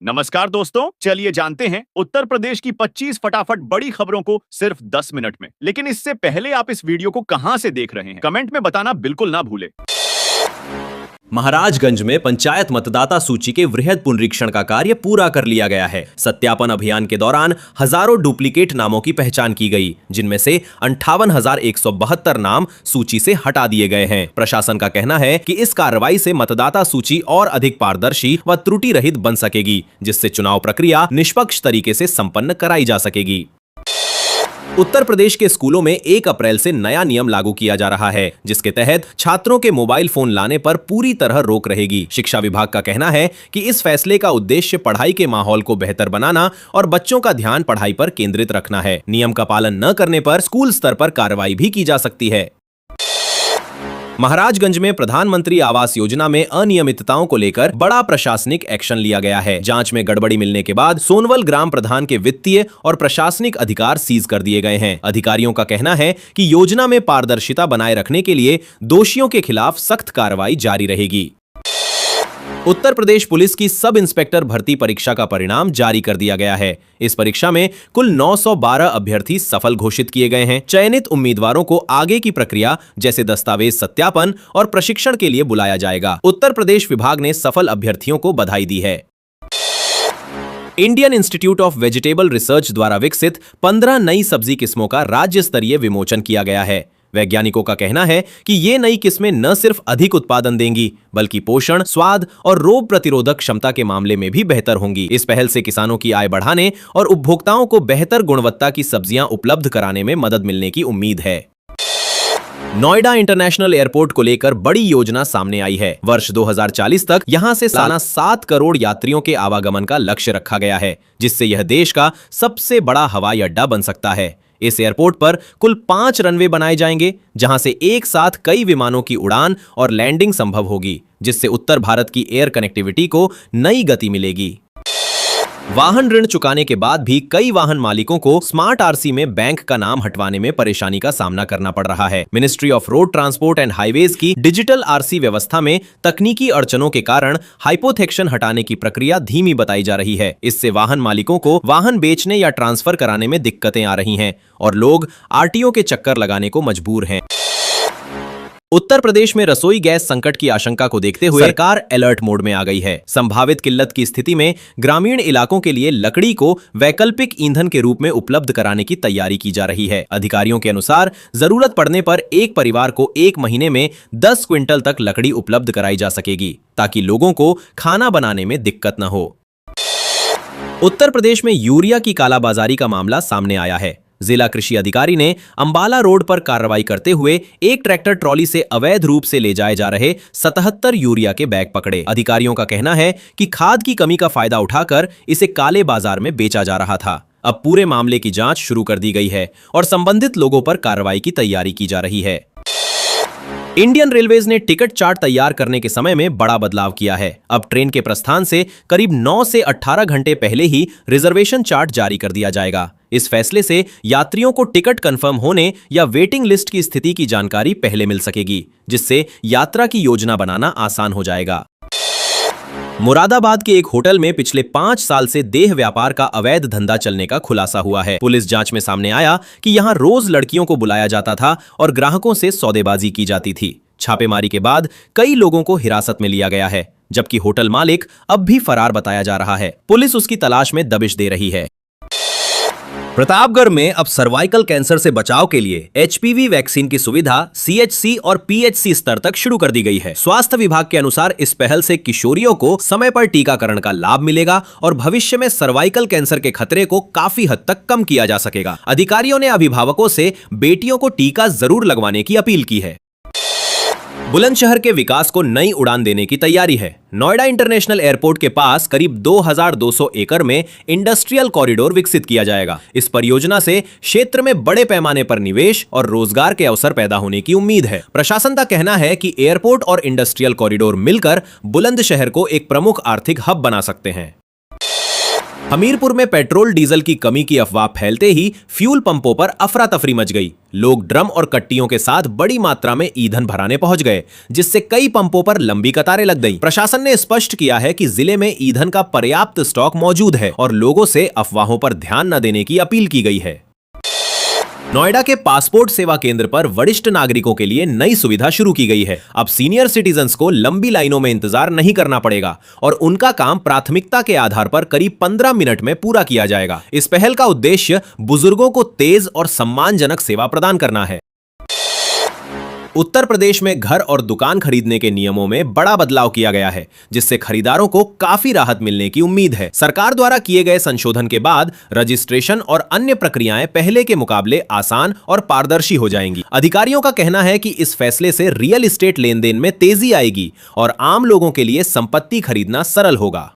नमस्कार दोस्तों, चलिए जानते हैं उत्तर प्रदेश की 25 फटाफट बड़ी खबरों को सिर्फ 10 मिनट में। लेकिन इससे पहले आप इस वीडियो को कहां से देख रहे हैं, कमेंट में बताना बिल्कुल ना भूलें। महाराजगंज में पंचायत मतदाता सूची के वृहद पुनरीक्षण का कार्य पूरा कर लिया गया है। सत्यापन अभियान के दौरान हजारों डुप्लीकेट नामों की पहचान की गई, जिनमें से 58,172 नाम सूची से हटा दिए गए हैं। प्रशासन का कहना है कि इस कार्रवाई से मतदाता सूची और अधिक पारदर्शी व त्रुटि रहित बन सकेगी, जिससे चुनाव प्रक्रिया निष्पक्ष तरीके से संपन्न कराई जा सकेगी। उत्तर प्रदेश के स्कूलों में 1 अप्रैल से नया नियम लागू किया जा रहा है, जिसके तहत छात्रों के मोबाइल फोन लाने पर पूरी तरह रोक रहेगी। शिक्षा विभाग का कहना है कि इस फैसले का उद्देश्य पढ़ाई के माहौल को बेहतर बनाना और बच्चों का ध्यान पढ़ाई पर केंद्रित रखना है। नियम का पालन न करने पर स्कूल स्तर पर कार्रवाई भी की जा सकती है। महाराजगंज में प्रधानमंत्री आवास योजना में अनियमितताओं को लेकर बड़ा प्रशासनिक एक्शन लिया गया है। जांच में गड़बड़ी मिलने के बाद सोनवल ग्राम प्रधान के वित्तीय और प्रशासनिक अधिकार सीज कर दिए गए हैं। अधिकारियों का कहना है कि योजना में पारदर्शिता बनाए रखने के लिए दोषियों के खिलाफ सख्त कार्रवाई जारी रहेगी। उत्तर प्रदेश पुलिस की सब इंस्पेक्टर भर्ती परीक्षा का परिणाम जारी कर दिया गया है। इस परीक्षा में कुल 912 अभ्यर्थी सफल घोषित किए गए हैं। चयनित उम्मीदवारों को आगे की प्रक्रिया जैसे दस्तावेज सत्यापन और प्रशिक्षण के लिए बुलाया जाएगा। उत्तर प्रदेश विभाग ने सफल अभ्यर्थियों को बधाई दी है। Indian institute of vegetable research द्वारा विकसित 15 नई सब्जी किस्मों का राज्य स्तरीय विमोचन किया गया है। वैज्ञानिकों का कहना है कि ये नई किस्में न सिर्फ अधिक उत्पादन देंगी, बल्कि पोषण, स्वाद और रोग प्रतिरोधक क्षमता के मामले में भी बेहतर होंगी। इस पहल से किसानों की आय बढ़ाने और उपभोक्ताओं को बेहतर गुणवत्ता की सब्जियां उपलब्ध कराने में मदद मिलने की उम्मीद है। नोएडा इंटरनेशनल एयरपोर्ट को लेकर बड़ी योजना सामने आई है। वर्ष 2040 तक यहां से सालाना 7 करोड़ यात्रियों के आवागमन का लक्ष्य रखा गया है, जिससे यह देश का सबसे बड़ा हवाई अड्डा बन सकता है। इस एयरपोर्ट पर कुल 5 रनवे बनाए जाएंगे, जहां से एक साथ कई विमानों की उड़ान और लैंडिंग संभव होगी, जिससे उत्तर भारत की एयर कनेक्टिविटी को नई गति मिलेगी। वाहन ऋण चुकाने के बाद भी कई वाहन मालिकों को स्मार्ट आरसी में बैंक का नाम हटवाने में परेशानी का सामना करना पड़ रहा है। Ministry of road transport and highways की डिजिटल आरसी व्यवस्था में तकनीकी अड़चनों के कारण हाइपोथेक्शन हटाने की प्रक्रिया धीमी बताई जा रही है। इससे वाहन मालिकों को वाहन बेचने या ट्रांसफर कराने में दिक्कतें आ रही हैं और लोग आरटीओ के चक्कर लगाने को मजबूर हैं। उत्तर प्रदेश में रसोई गैस संकट की आशंका को देखते हुए सरकार अलर्ट मोड में आ गई है। संभावित किल्लत की स्थिति में ग्रामीण इलाकों के लिए लकड़ी को वैकल्पिक ईंधन के रूप में उपलब्ध कराने की तैयारी की जा रही है। अधिकारियों के अनुसार जरूरत पड़ने पर एक परिवार को 1 महीने में 10 क्विंटल तक लकड़ी उपलब्ध कराई जा सकेगी, ताकि लोगों को खाना बनाने में दिक्कत न हो। उत्तर प्रदेश में यूरिया की कालाबाजारी का मामला सामने आया है। जिला कृषि अधिकारी ने अंबाला रोड पर कार्रवाई करते हुए एक ट्रैक्टर ट्रॉली से अवैध रूप से ले जाए जा रहे 77 यूरिया के बैग पकड़े। अधिकारियों का कहना है कि खाद की कमी का फायदा उठाकर इसे काले बाजार में बेचा जा रहा था। अब पूरे मामले की जांच शुरू कर दी गई है और संबंधित लोगों पर कार्रवाई की तैयारी की जा रही है। इंडियन रेलवेज ने टिकट चार्ट तैयार करने के समय में बड़ा बदलाव किया है। अब ट्रेन के प्रस्थान से करीब 9 से 18 घंटे पहले ही रिजर्वेशन चार्ट जारी कर दिया जाएगा। इस फैसले से यात्रियों को टिकट कंफर्म होने या वेटिंग लिस्ट की स्थिति की जानकारी पहले मिल सकेगी, जिससे यात्रा की योजना बनाना आसान हो जाएगा। मुरादाबाद के एक होटल में पिछले 5 साल से देह व्यापार का अवैध धंधा चलने का खुलासा हुआ है। पुलिस जांच में सामने आया कि यहां रोज लड़कियों को बुलाया जाता था और ग्राहकों से सौदेबाजी की जाती थी। छापेमारी के बाद कई लोगों को हिरासत में लिया गया है, जबकि होटल मालिक अब भी फरार बताया जा रहा है। पुलिस उसकी तलाश में दबिश दे रही है। प्रतापगढ़ में अब सर्वाइकल कैंसर से बचाव के लिए एचपीवी वैक्सीन की सुविधा सीएचसी और पीएचसी स्तर तक शुरू कर दी गई है। स्वास्थ्य विभाग के अनुसार इस पहल से किशोरियों को समय पर टीकाकरण का लाभ मिलेगा और भविष्य में सर्वाइकल कैंसर के खतरे को काफी हद तक कम किया जा सकेगा। अधिकारियों ने अभिभावकों से बेटियों को टीका जरूर लगवाने की अपील की है। बुलंदशहर के विकास को नई उड़ान देने की तैयारी है। नोएडा इंटरनेशनल एयरपोर्ट के पास करीब 2200 एकड़ में इंडस्ट्रियल कॉरिडोर विकसित किया जाएगा। इस परियोजना से क्षेत्र में बड़े पैमाने पर निवेश और रोजगार के अवसर पैदा होने की उम्मीद है। प्रशासन का कहना है कि एयरपोर्ट और इंडस्ट्रियल कॉरिडोर मिलकर बुलंदशहर को एक प्रमुख आर्थिक हब बना सकते हैं। हमीरपुर में पेट्रोल डीजल की कमी की अफवाह फैलते ही फ्यूल पंपों पर अफरा तफरी मच गई। लोग ड्रम और कट्टियों के साथ बड़ी मात्रा में ईंधन भराने पहुंच गए, जिससे कई पंपों पर लंबी कतारें लग गईं। प्रशासन ने स्पष्ट किया है कि जिले में ईंधन का पर्याप्त स्टॉक मौजूद है और लोगों से अफवाहों पर ध्यान न देने की अपील की गई है। नोएडा के पासपोर्ट सेवा केंद्र पर वरिष्ठ नागरिकों के लिए नई सुविधा शुरू की गई है। अब सीनियर सिटीजन्स को लंबी लाइनों में इंतजार नहीं करना पड़ेगा और उनका काम प्राथमिकता के आधार पर करीब 15 मिनट में पूरा किया जाएगा। इस पहल का उद्देश्य बुजुर्गों को तेज और सम्मानजनक सेवा प्रदान करना है। उत्तर प्रदेश में घर और दुकान खरीदने के नियमों में बड़ा बदलाव किया गया है, जिससे खरीदारों को काफी राहत मिलने की उम्मीद है। सरकार द्वारा किए गए संशोधन के बाद रजिस्ट्रेशन और अन्य प्रक्रियाएं पहले के मुकाबले आसान और पारदर्शी हो जाएंगी। अधिकारियों का कहना है कि इस फैसले से रियल एस्टेट लेन देन में तेजी आएगी और आम लोगों के लिए संपत्ति खरीदना सरल होगा।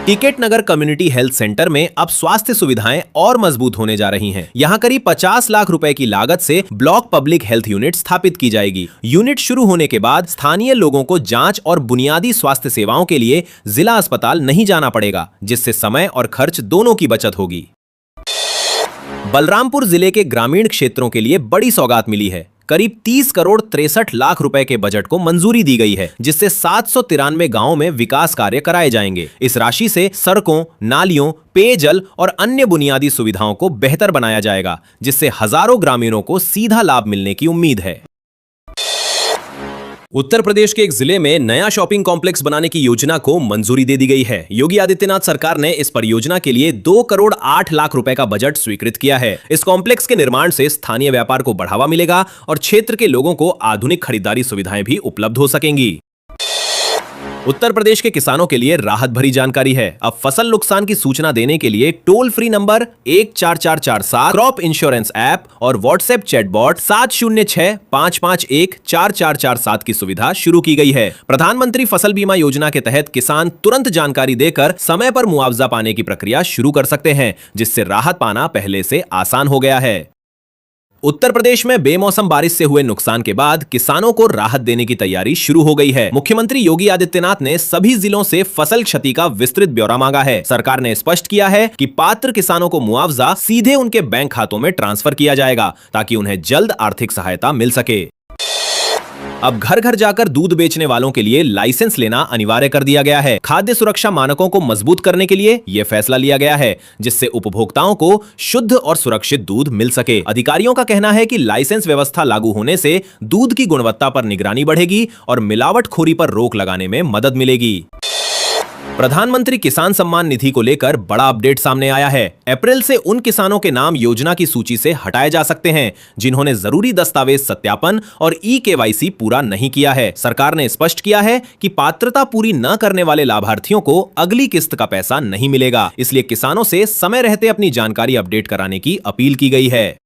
टिकट नगर कम्युनिटी हेल्थ सेंटर में अब स्वास्थ्य सुविधाएं और मजबूत होने जा रही हैं। यहां करीब 50 लाख रुपए की लागत से ब्लॉक पब्लिक हेल्थ यूनिट स्थापित की जाएगी। यूनिट शुरू होने के बाद स्थानीय लोगों को जांच और बुनियादी स्वास्थ्य सेवाओं के लिए जिला अस्पताल नहीं जाना पड़ेगा, जिससे समय और खर्च दोनों की बचत होगी। बलरामपुर जिले के ग्रामीण क्षेत्रों के लिए बड़ी सौगात मिली है। करीब 30 करोड़ 63 लाख रुपए के बजट को मंजूरी दी गई है, जिससे 793 गांवों में विकास कार्य कराए जाएंगे। इस राशि से सड़कों, नालियों, पेयजल और अन्य बुनियादी सुविधाओं को बेहतर बनाया जाएगा, जिससे हजारों ग्रामीणों को सीधा लाभ मिलने की उम्मीद है। उत्तर प्रदेश के एक जिले में नया शॉपिंग कॉम्प्लेक्स बनाने की योजना को मंजूरी दे दी गई है। योगी आदित्यनाथ सरकार ने इस परियोजना के लिए 2 करोड़ 8 लाख रुपए का बजट स्वीकृत किया है। इस कॉम्प्लेक्स के निर्माण से स्थानीय व्यापार को बढ़ावा मिलेगा और क्षेत्र के लोगों को आधुनिक खरीदारी सुविधाएं भी उपलब्ध हो सकेंगी। उत्तर प्रदेश के किसानों के लिए राहत भरी जानकारी है। अब फसल नुकसान की सूचना देने के लिए toll free number 14447, crop insurance app और व्हाट्सएप चैटबॉट 7065514447 की सुविधा शुरू की गई है। प्रधानमंत्री फसल बीमा योजना के तहत किसान तुरंत जानकारी देकर समय पर मुआवजा पाने की प्रक्रिया शुरू कर सकते हैं, जिससे राहत पाना पहले से आसान हो गया है। उत्तर प्रदेश में बेमौसम बारिश से हुए नुकसान के बाद किसानों को राहत देने की तैयारी शुरू हो गई है। मुख्यमंत्री योगी आदित्यनाथ ने सभी जिलों से फसल क्षति का विस्तृत ब्यौरा मांगा है। सरकार ने स्पष्ट किया है कि पात्र किसानों को मुआवजा सीधे उनके बैंक खातों में ट्रांसफर किया जाएगा, ताकि उन्हें जल्द आर्थिक सहायता मिल सके। अब घर घर जाकर दूध बेचने वालों के लिए लाइसेंस लेना अनिवार्य कर दिया गया है। खाद्य सुरक्षा मानकों को मजबूत करने के लिए यह फैसला लिया गया है, जिससे उपभोक्ताओं को शुद्ध और सुरक्षित दूध मिल सके। अधिकारियों का कहना है कि लाइसेंस व्यवस्था लागू होने से दूध की गुणवत्ता पर निगरानी बढ़ेगी और मिलावटखोरी पर रोक लगाने में मदद मिलेगी। प्रधानमंत्री किसान सम्मान निधि को लेकर बड़ा अपडेट सामने आया है। अप्रैल से उन किसानों के नाम योजना की सूची से हटाए जा सकते हैं जिन्होंने जरूरी दस्तावेज सत्यापन और ई-केवाईसी पूरा नहीं किया है। सरकार ने स्पष्ट किया है कि पात्रता पूरी न करने वाले लाभार्थियों को अगली किस्त का पैसा नहीं मिलेगा, इसलिए किसानों से समय रहते अपनी जानकारी अपडेट कराने की अपील की गई है।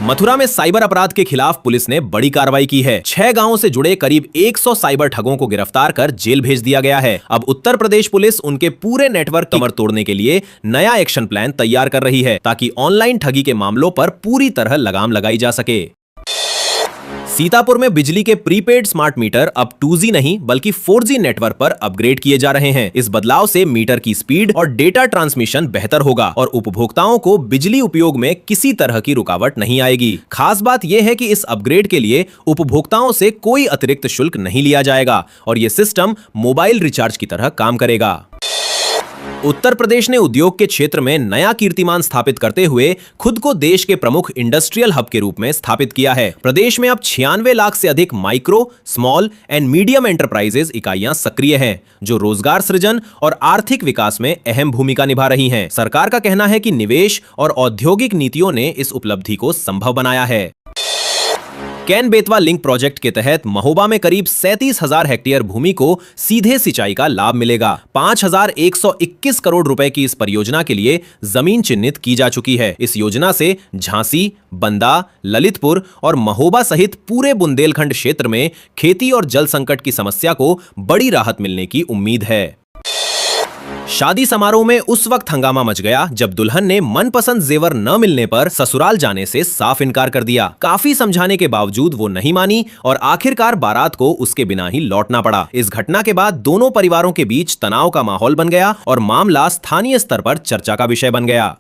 मथुरा में साइबर अपराध के खिलाफ पुलिस ने बड़ी कार्रवाई की है। 6 गांवों से जुड़े करीब 100 साइबर ठगों को गिरफ्तार कर जेल भेज दिया गया है। अब उत्तर प्रदेश पुलिस उनके पूरे नेटवर्क कमर तोड़ने के लिए नया एक्शन प्लान तैयार कर रही है, ताकि ऑनलाइन ठगी के मामलों पर पूरी तरह लगाम लगाई जा सके। सीतापुर में बिजली के प्रीपेड स्मार्ट मीटर अब 2G नहीं बल्कि 4G नेटवर्क पर अपग्रेड किए जा रहे हैं। इस बदलाव से मीटर की स्पीड और डेटा ट्रांसमिशन बेहतर होगा और उपभोक्ताओं को बिजली उपयोग में किसी तरह की रुकावट नहीं आएगी। खास बात यह है कि इस अपग्रेड के लिए उपभोक्ताओं से कोई अतिरिक्त शुल्क नहीं लिया जाएगा और यह सिस्टम मोबाइल रिचार्ज की तरह काम करेगा। उत्तर प्रदेश ने उद्योग के क्षेत्र में नया कीर्तिमान स्थापित करते हुए खुद को देश के प्रमुख इंडस्ट्रियल हब के रूप में स्थापित किया है। प्रदेश में अब 96 लाख से अधिक micro, small and medium enterprises इकाइयां सक्रिय हैं, जो रोजगार सृजन और आर्थिक विकास में अहम भूमिका निभा रही हैं। सरकार का कहना है कि निवेश और औद्योगिक नीतियों ने इस उपलब्धि को संभव बनाया है। कैन बेतवा लिंक प्रोजेक्ट के तहत महोबा में करीब 37,000 हेक्टेयर भूमि को सीधे सिंचाई का लाभ मिलेगा। 5,121 करोड़ रुपए की इस परियोजना के लिए जमीन चिन्हित की जा चुकी है। इस योजना से झांसी, बंदा, ललितपुर और महोबा सहित पूरे बुंदेलखंड क्षेत्र में खेती और जल संकट की समस्या को बड़ी राहत मिलने की उम्मीद है। शादी समारोह में उस वक्त हंगामा मच गया जब दुल्हन ने मनपसंद जेवर न मिलने पर ससुराल जाने से साफ इनकार कर दिया। काफी समझाने के बावजूद वो नहीं मानी और आखिरकार बारात को उसके बिना ही लौटना पड़ा। इस घटना के बाद दोनों परिवारों के बीच तनाव का माहौल बन गया और मामला स्थानीय स्तर पर चर्चा का विषय बन गया।